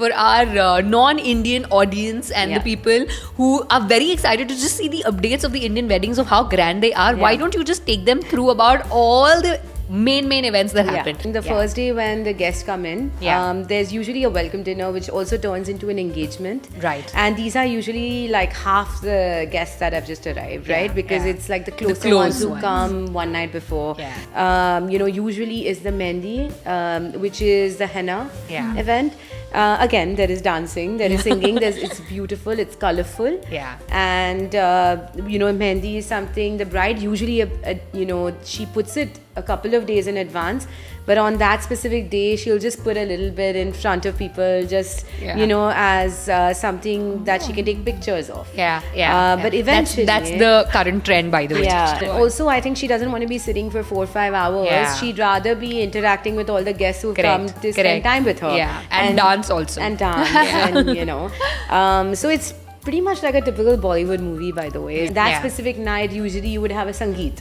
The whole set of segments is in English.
for our non-Indian audience and the people who are very excited to just see the updates of the Indian weddings, of how grand they are. Why don't you just take them through about all the main events that happen? The first day when the guests come in, there's usually a welcome dinner which also turns into an engagement. Right. And these are usually like half the guests that have just arrived, right? Because it's like the close ones who come one night before. Usually is the Mehndi, which is the henna event. Again, there is dancing, there is singing, it's beautiful, it's colorful. And, Mehndi is something, the bride usually, she puts it a couple of days in advance, but on that specific day, she'll just put a little bit in front of people, just, as something that she can take pictures of. But eventually... That's the current trend, by the way. Also, I think she doesn't want to be sitting for 4 or 5 hours. She'd rather be interacting with all the guests who've come to spend time with her. And dance also. And dance, and, so it's pretty much like a typical Bollywood movie, by the way. That specific night, usually you would have a Sangeet.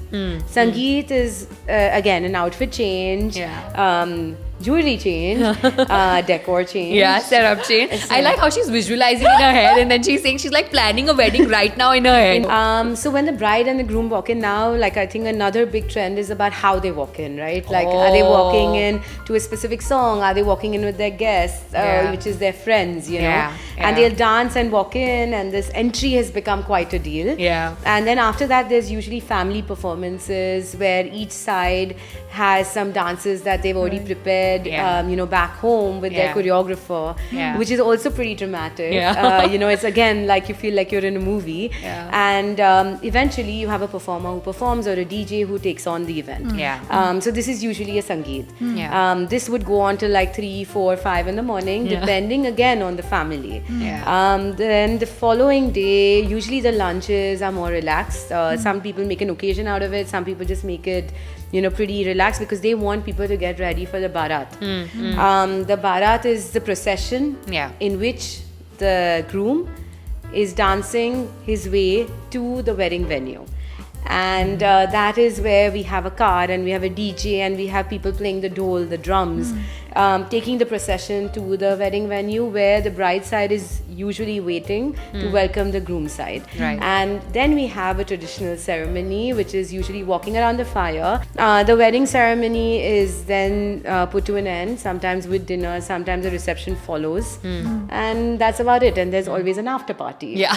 Sangeet is, again, an outfit change, jewelry change, decor change. Setup change. I like how she's visualizing in her head, and then she's saying she's like planning a wedding right now in her head. So when the bride and the groom walk in now, like I think another big trend is about how they walk in, right? Like, are they walking in to a specific song? Are they walking in with their guests, which is their friends, And they'll dance and walk in, and this entry has become quite a deal. And then after that, there's usually family performances where each side has some dances that they've already prepared, back home with their choreographer, which is also pretty dramatic. It's again like you feel like you're in a movie. And eventually you have a performer who performs or a DJ who takes on the event. So this is usually a Sangeet. This would go on till like 3, 4, 5 in the morning, depending again on the family. Then the following day, usually the lunches are more relaxed. Some people make an occasion out of it. Some people just make it pretty relaxed because they want people to get ready for the Bharat. The Bharat is the procession in which the groom is dancing his way to the wedding venue. And that is where we have a car and we have a DJ and we have people playing the dole, the drums, taking the procession to the wedding venue where the bride side is usually waiting to welcome the groom side. And then we have a traditional ceremony which is usually walking around the fire. The wedding ceremony is then put to an end, sometimes with dinner, sometimes a reception follows. And that's about it. And there's always an after party.